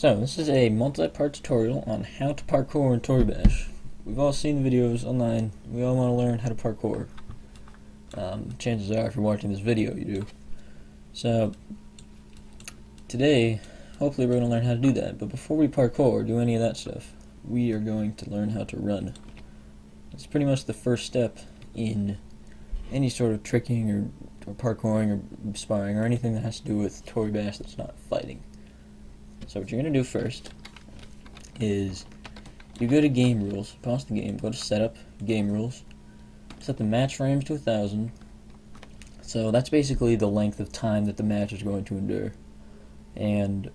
So, this is a multi-part tutorial on how to parkour in Toribash. We've all seen the videos online. We all want to learn how to parkour. Chances are, if you're watching this video, you do. So, today, hopefully we're going to learn how to do that. But before we parkour, do any of that stuff, we are going to learn how to run. It's pretty much the first step in any sort of tricking or parkouring or sparring or anything that has to do with Toribash that's not fighting. So what you're going to do first is you go to game rules, pause the game, go to setup, game rules, set the match frames to 1,000. So that's basically the length of time that the match is going to endure. And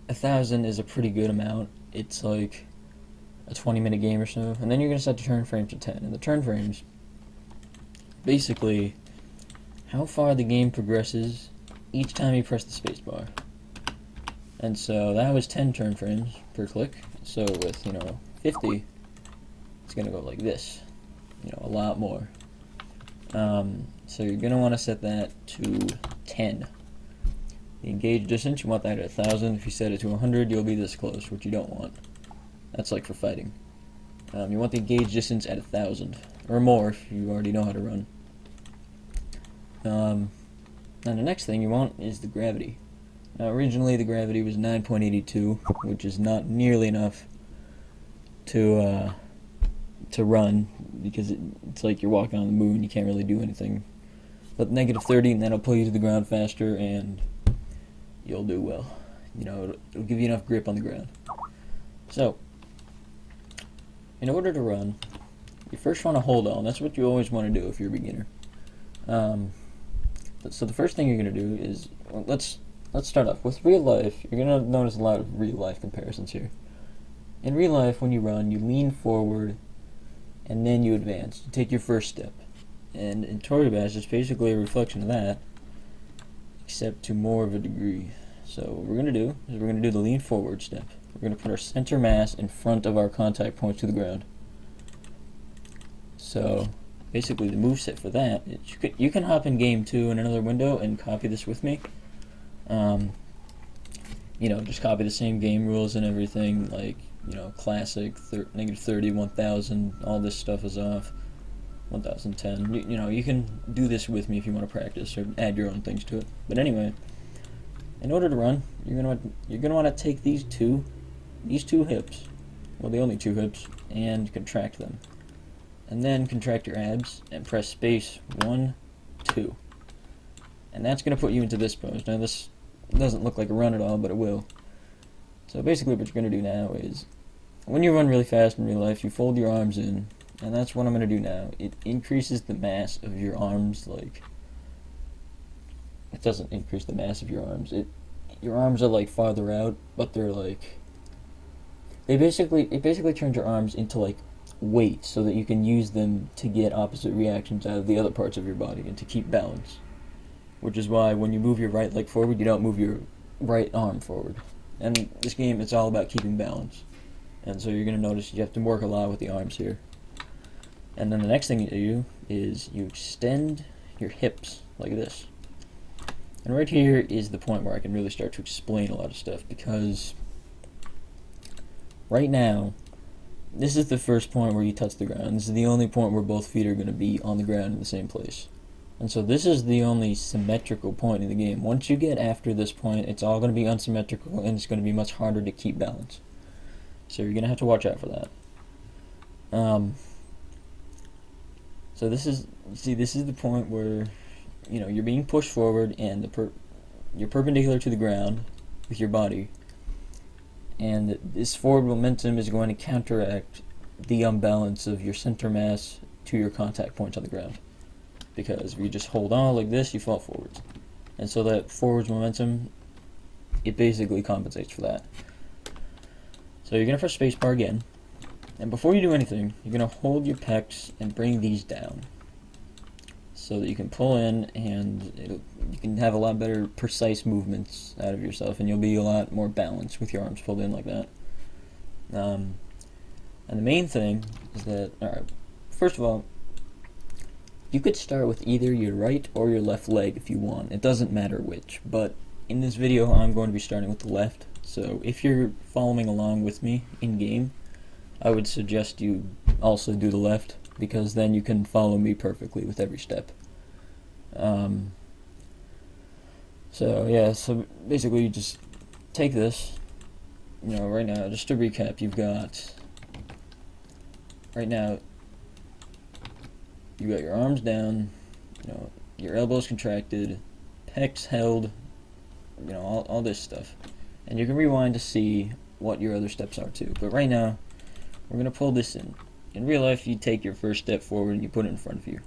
1,000 is a pretty good amount. It's like a 20-minute game or so. And then you're going to set the turn frames to 10. And the turn frames, basically, how far the game progresses each time you press the spacebar. And so that was 10 turn frames per click. So with, 50, it's going to go like this. A lot more. So you're going to want to set that to 10. The engage distance, you want that at 1,000. If you set it to 100, you'll be this close, which you don't want. That's like for fighting. You want the engage distance at 1,000 or more if you already know how to run. And the next thing you want is the gravity. Now, originally the gravity was 9.82, which is not nearly enough to run, because it's like you're walking on the moon. You can't really do anything. But -30, and that'll pull you to the ground faster, and you'll do well. It'll give you enough grip on the ground. So, in order to run, you first want to hold on. That's what you always want to do if you're a beginner. So the first thing you're going to do is, let's start off with real life. You're going to notice a lot of real life comparisons here. In real life, when you run, you lean forward and then you advance. You take your first step. And in Toribash, it's basically a reflection of that, except to more of a degree. So what we're going to do is we're going to do the lean forward step. We're going to put our center mass in front of our contact point to the ground. So basically the moveset for that is you can hop in game 2 in another window and copy this with me. Just copy the same game rules and everything, like, classic, -30, 1,000, all this stuff is off, 1,010. You can do this with me if you want to practice or add your own things to it. But anyway, in order to run, you're gonna want to take these two hips, well, the only two hips, and contract them. And then contract your abs and press space 1, 2. And that's going to put you into this pose. Now this doesn't look like a run at all, but it will. So basically what you're going to do now is, when you run really fast in real life, you fold your arms in, and that's what I'm going to do now. It increases the mass of your arms, like, it doesn't increase the mass of your arms. Your arms are like farther out, but they're like, it basically turns your arms into like weight, so that you can use them to get opposite reactions out of the other parts of your body and to keep balance. Which is why when you move your right leg forward, you don't move your right arm forward. And this game, it's all about keeping balance. And so you're going to notice you have to work a lot with the arms here. And then the next thing you do is you extend your hips like this. And right here is the point where I can really start to explain a lot of stuff, because right now, this is the first point where you touch the ground. This is the only point where both feet are going to be on the ground in the same place. And so this is the only symmetrical point in the game. Once you get after this point, it's all going to be unsymmetrical, and it's going to be much harder to keep balance. So you're going to have to watch out for that. So this is the point where, you're being pushed forward, and you're perpendicular to the ground with your body. And this forward momentum is going to counteract the unbalance of your center mass to your contact points on the ground. Because if you just hold on like this, you fall forwards. And so that forwards momentum, it basically compensates for that. So you're going to press spacebar again. And before you do anything, you're going to hold your pecs and bring these down, so that you can pull in, and you can have a lot better precise movements out of yourself, and you'll be a lot more balanced with your arms pulled in like that. And the main thing is that, alright, first of all, you could start with either your right or your left leg if you want. It doesn't matter which, but in this video I'm going to be starting with the left, so if you're following along with me in game, I would suggest you also do the left, because then you can follow me perfectly with every step. So yeah, so basically you just take this, you know, right now, just to recap, you've got, right now, you got your arms down, you know, your elbows contracted, pecs held, you know, all this stuff. And you can rewind to see what your other steps are too. But right now, we're going to pull this in. In real life, you take your first step forward and you put it in front of you.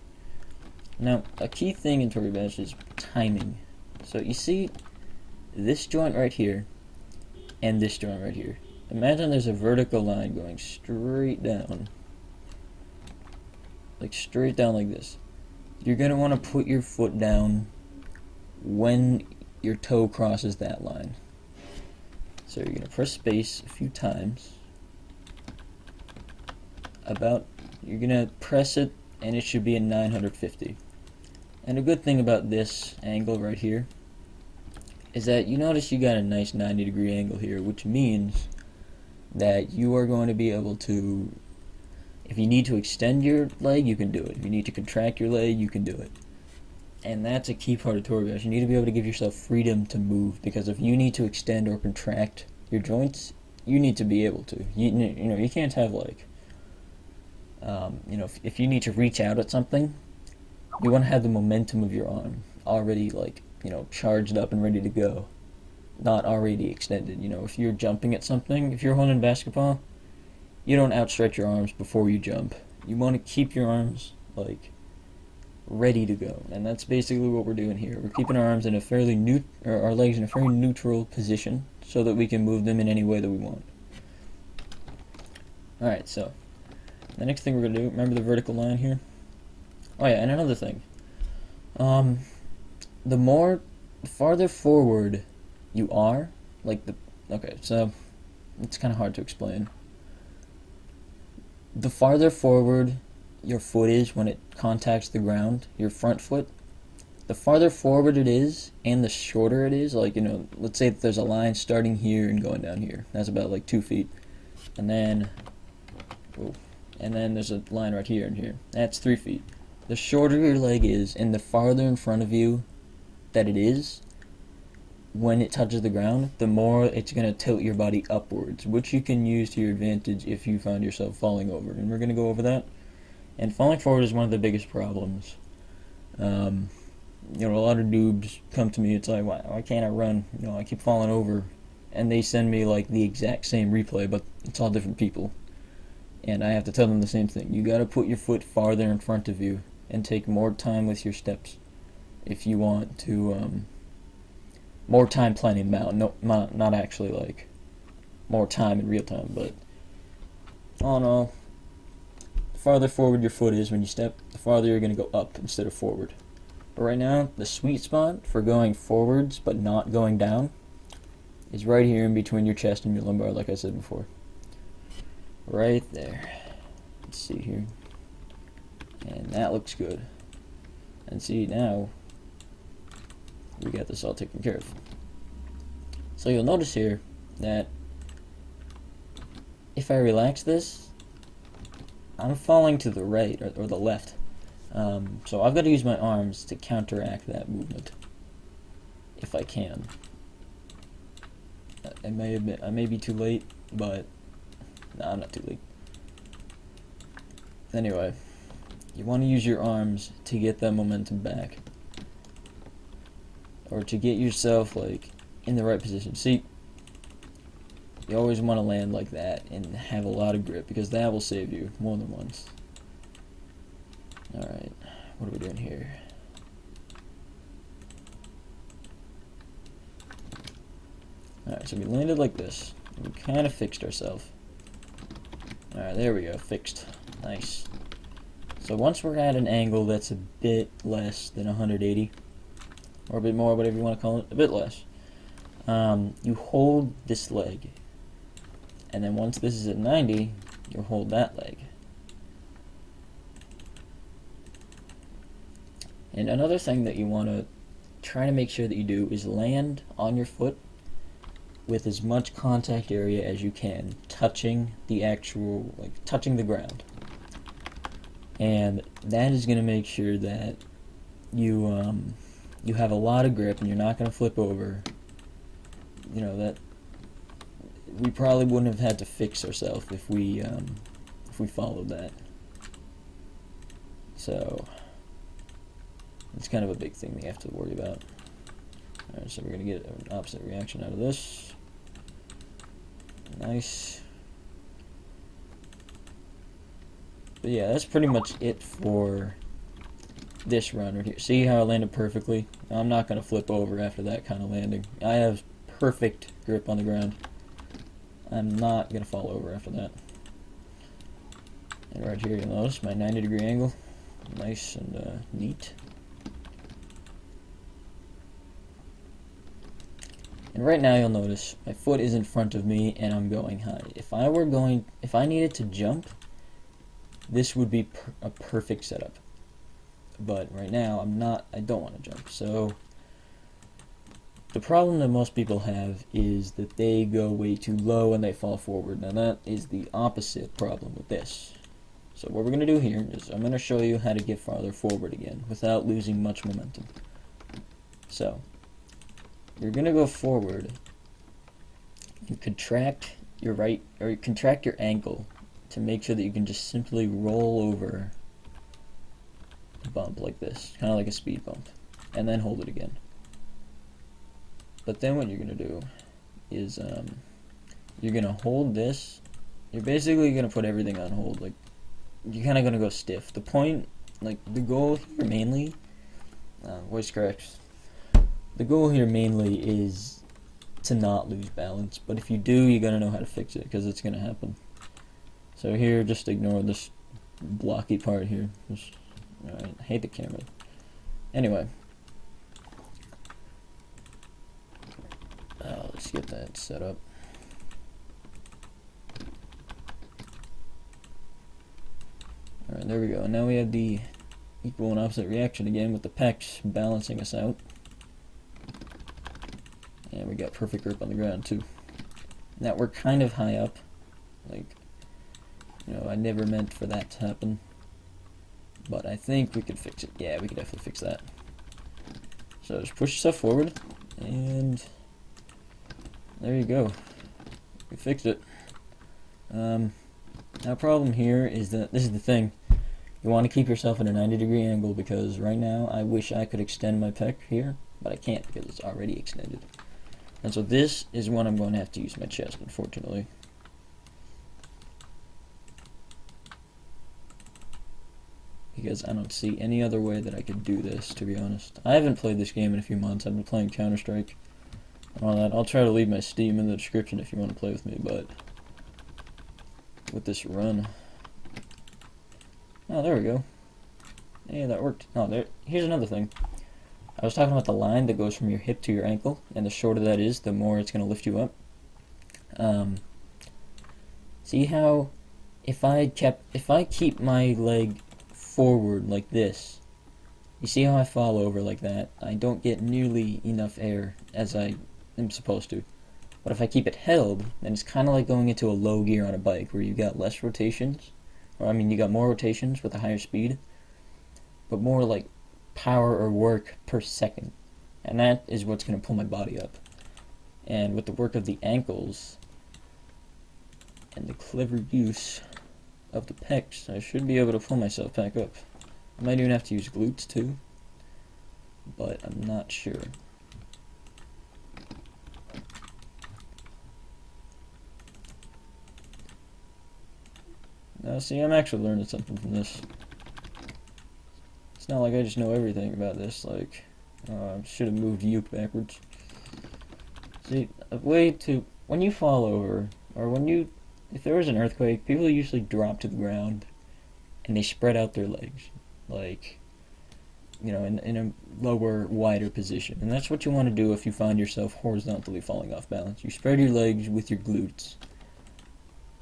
Now, a key thing in Toribash is timing. So you see this joint right here and this joint right here. Imagine there's a vertical line going straight down. Like straight down like this. You're going to want to put your foot down when your toe crosses that line. So you're going to press space a few times. You're going to press it and it should be at 950. And a good thing about this angle right here is that you notice you got a nice 90-degree angle here, which means that you are going to be able to, if you need to extend your leg, you can do it. If you need to contract your leg, you can do it. And that's a key part of Toribash. You need to be able to give yourself freedom to move, because if you need to extend or contract your joints, you need to be able to. You know, you can't have like, you know, if you need to reach out at something, you want to have the momentum of your arm already, like, you know, charged up and ready to go, not already extended. You know, if you're jumping at something, if you're holding a basketball, you don't outstretch your arms before you jump. You want to keep your arms, like, ready to go, and that's basically what we're doing here. We're keeping our arms in a fairly our legs in a very neutral position, so that we can move them in any way that we want. Alright, so the next thing we're gonna do, remember the vertical line here? Oh yeah, and another thing. The farther forward you are, okay, so it's kind of hard to explain. The farther forward your foot is when it contacts the ground, your front foot, the farther forward it is and the shorter it is, like, you know, let's say that there's a line starting here and going down here. That's about like 2 feet. And then there's a line right here and here. That's 3 feet. The shorter your leg is and the farther in front of you that it is when it touches the ground, the more it's going to tilt your body upwards, which you can use to your advantage if you find yourself falling over. And we're going to go over that. And falling forward is one of the biggest problems. You know, a lot of noobs come to me, it's like, why can't I run? You know, I keep falling over. And they send me like the exact same replay, but it's all different people. And I have to tell them the same thing. You gotta put your foot farther in front of you and take more time with your steps if you want to, more time planning them out. No, not actually like more time in real time, but all in all, the farther forward your foot is when you step, the farther you're going to go up instead of forward. But right now, the sweet spot for going forwards but not going down is right here in between your chest and your lumbar, like I said before. Right there. Let's see here. And that looks good. And see, now we got this all taken care of. So you'll notice here that if I relax this, I'm falling to the right or the left. So I've got to use my arms to counteract that movement, if I can. I may be too late, but no, I'm not too late. Anyway, you want to use your arms to get that momentum back, or to get yourself like in the right position. See, you always want to land like that and have a lot of grip, because that will save you more than once. Alright, what are we doing here? Alright, so we landed like this. We kind of fixed ourselves. Alright, there we go, fixed. Nice. So once we're at an angle that's a bit less than 180, or a bit more, whatever you want to call it, a bit less, you hold this leg. And then once this is at 90, you'll hold that leg. And another thing that you want to try to make sure that you do is land on your foot with as much contact area as you can, touching the actual, like, touching the ground. And that is going to make sure that you have a lot of grip and you're not going to flip over. You know, that we probably wouldn't have had to fix ourselves if we followed that. So it's kind of a big thing that you have to worry about. Alright, so we're going to get an opposite reaction out of this. Nice. But yeah, that's pretty much it for this run right here. See how I landed perfectly? I'm not going to flip over after that kind of landing. I have perfect grip on the ground. I'm not going to fall over after that. And right here, you'll notice my 90-degree angle. Nice and neat. And right now you'll notice my foot is in front of me and I'm going high. If I needed to jump, this would be a perfect setup. But right now I don't want to jump. So the problem that most people have is that they go way too low and they fall forward. Now that is the opposite problem with this. So what we're going to do here is I'm going to show you how to get farther forward again without losing much momentum. So you're going to go forward and contract your contract your ankle to make sure that you can just simply roll over a bump like this, kind of like a speed bump, and then hold it again. But then what you're going to do is you're going to hold this. You're basically going to put everything on hold. Like, you're kind of going to go stiff. The point, like, the goal here mainly, voice cracks. The goal here mainly is to not lose balance. But if you do, you got to know how to fix it, because it's going to happen. So here, just ignore this blocky part here. Alright, I hate the camera. Anyway. Let's get that set up. Alright, there we go. Now we have the equal and opposite reaction again with the pecs balancing us out. And we got perfect grip on the ground too. Now we're kind of high up. Like, you know, I never meant for that to happen. But I think we could fix it. Yeah, we could definitely fix that. So just push yourself forward, and there you go. We fixed it. Now problem here is that, this is the thing, you want to keep yourself at a 90-degree angle, because right now I wish I could extend my pec here, but I can't because it's already extended. And so this is when I'm going to have to use my chest, unfortunately. Because I don't see any other way that I could do this, to be honest. I haven't played this game in a few months. I've been playing Counter-Strike and all that. I'll try to leave my Steam in the description if you want to play with me, but with this run. Oh, there we go. Yeah, that worked. Oh, here's another thing. I was talking about the line that goes from your hip to your ankle, and the shorter that is, the more it's going to lift you up. See how if I keep my leg forward like this, you see how I fall over like that? I don't get nearly enough air as I am supposed to. But if I keep it held, then it's kind of like going into a low gear on a bike where you got less rotations, or I mean you got more rotations with a higher speed, but more like power or work per second. And that is what's going to pull my body up. And with the work of the ankles and the clever use of the pecs, I should be able to pull myself back up. I might even have to use glutes too, but I'm not sure. Now see, I'm actually learning something from this. It's not like I just know everything about this, like, I should have moved Uke backwards. See, a way to, when you fall over, or if there was an earthquake, people usually drop to the ground, and they spread out their legs, like, you know, in a lower, wider position. And that's what you want to do if you find yourself horizontally falling off balance. You spread your legs with your glutes,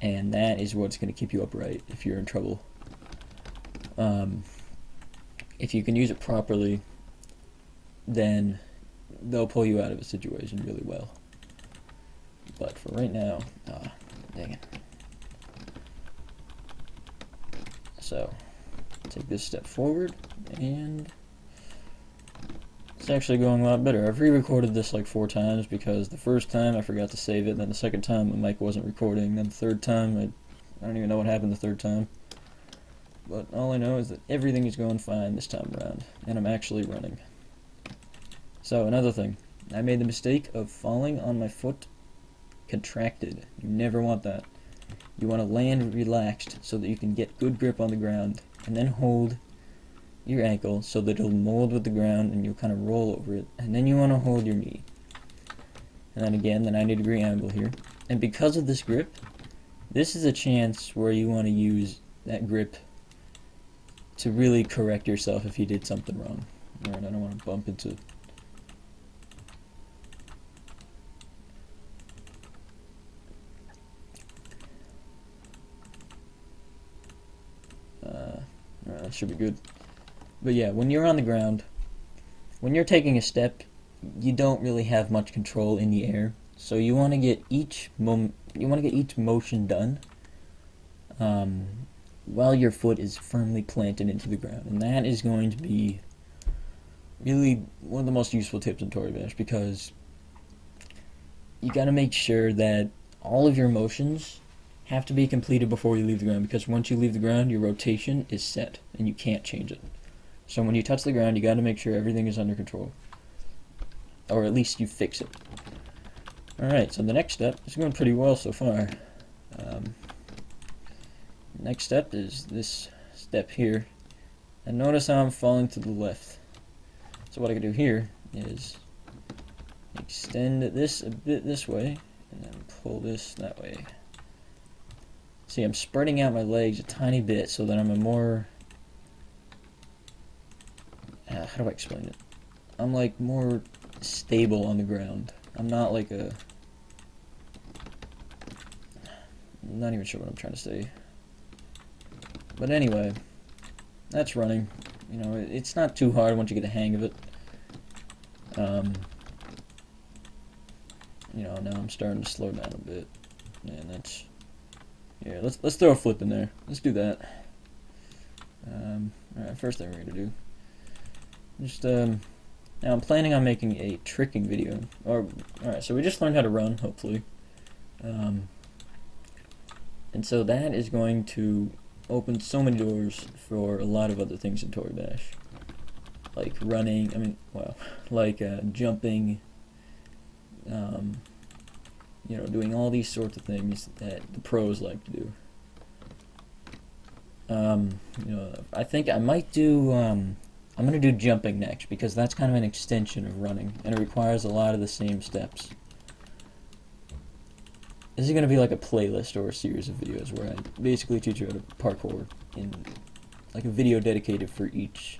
and that is what's going to keep you upright if you're in trouble. If you can use it properly, then they'll pull you out of a situation really well. But for right now, dang it. So, take this step forward, and it's actually going a lot better. I've re-recorded this like 4 times because the first time I forgot to save it, then the second time the mic wasn't recording, then the third time I don't even know what happened the third time. But all I know is that everything is going fine this time around, and I'm actually running. So another thing, I made the mistake of falling on my foot contracted. You never want that. You want to land relaxed so that you can get good grip on the ground, and then hold your ankle so that it'll mold with the ground and you'll kind of roll over it, and then you want to hold your knee. And then again, the 90-degree angle here. And because of this grip, this is a chance where you want to use that grip to really correct yourself if you did something wrong. Alright, I don't want to bump into... Alright, that should be good. But yeah, when you're on the ground, when you're taking a step, you don't really have much control in the air. So you want to get each motion done while your foot is firmly planted into the ground, and that is going to be really one of the most useful tips in Toribash, because you got to make sure that all of your motions have to be completed before you leave the ground, because once you leave the ground, your rotation is set and you can't change it. So when you touch the ground, you got to make sure everything is under control, or at least you fix it. Alright, so the next step is going pretty well so far. Next step is this step here, and notice how I'm falling to the left. So what I can do here is extend this a bit this way, and then pull this that way. See, I'm spreading out my legs a tiny bit so that I'm a more... how do I explain it? I'm like more stable on the ground. I'm not like a... I'm not even sure what I'm trying to say. But anyway, that's running. You know, it's not too hard once you get the hang of it. You know, now I'm starting to slow down a bit. And that's... Yeah, let's throw a flip in there. Let's do that. Alright, first thing we're gonna do. Just, now I'm planning on making a tricking video. Alright, so we just learned how to run, hopefully. And so that is going to open so many doors for a lot of other things in Toribash. Like running, like jumping, you know, doing all these sorts of things that the pros like to do. You know, I think I might do, I'm going to do jumping next, because that's kind of an extension of running, and it requires a lot of the same steps. This is going to be like a playlist or a series of videos where I basically teach you how to parkour in like a video dedicated for each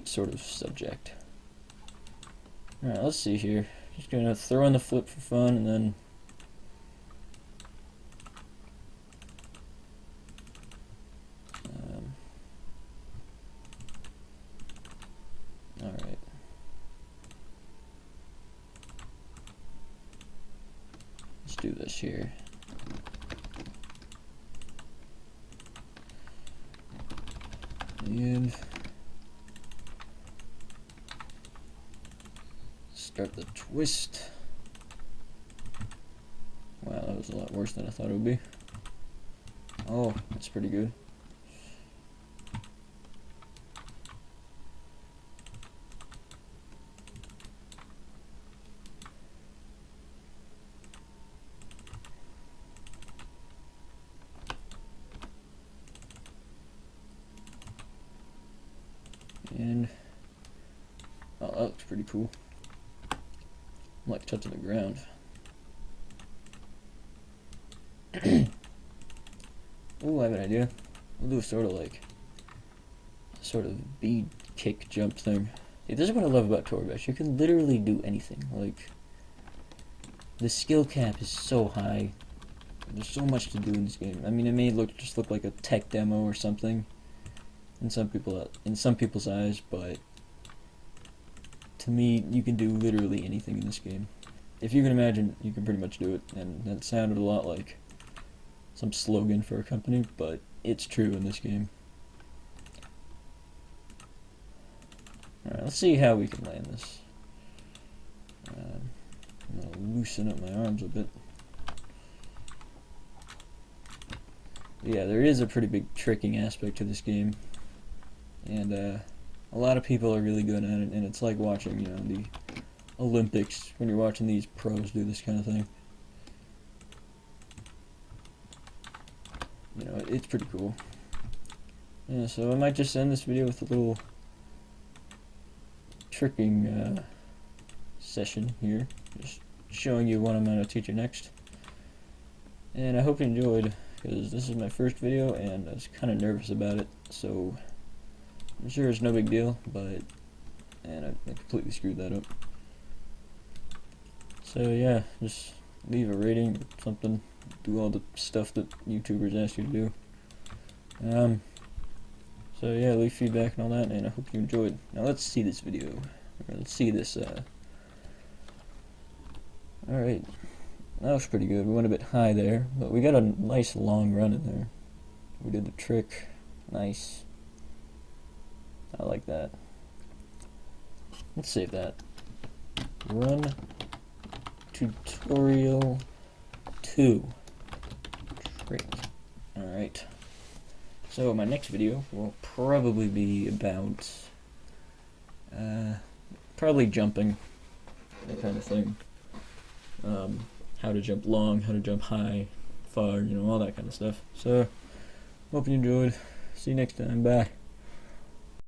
sort of subject. Alright, let's see here. Just going to throw in the flip for fun, and then alright. Let's do this here. And start the twist. Wow, that was a lot worse than I thought it would be. Oh, that's pretty good. And oh, that looks pretty cool. I'm like touching the ground. Ooh, I have an idea. We'll do a sort of bead kick jump thing. See, this is what I love about Toribash. You can literally do anything. Like, the skill cap is so high. There's so much to do in this game. I mean, it may just look like a tech demo or something in some people's eyes, but to me, you can do literally anything in this game. If you can imagine, you can pretty much do it, and that sounded a lot like some slogan for a company, but it's true in this game. Alright, let's see how we can land this. I'm going to loosen up my arms a bit. Yeah, there is a pretty big tricking aspect to this game, and a lot of people are really good at it, and it's like watching, you know, the Olympics when you're watching these pros do this kind of thing. You know, it's pretty cool. Yeah, so I might just end this video with a little tricking session here, just showing you what I'm going to teach you next. And I hope you enjoyed, because this is my first video and I was kind of nervous about it, so I'm sure it's no big deal, but and I completely screwed that up. So yeah, just leave a rating or something, do all the stuff that YouTubers ask you to do. So yeah, leave feedback and all that, and I hope you enjoyed. Now let's see this video. Let's see this. Alright, that was pretty good. We went a bit high there, but we got a nice long run in there. We did the trick. Nice. I like that. Let's save that. Run tutorial 2. Trick. Alright. So my next video will probably be about probably jumping, that kind of thing. How to jump long, how to jump high, far, you know, all that kind of stuff. So hope you enjoyed. See you next time. Bye.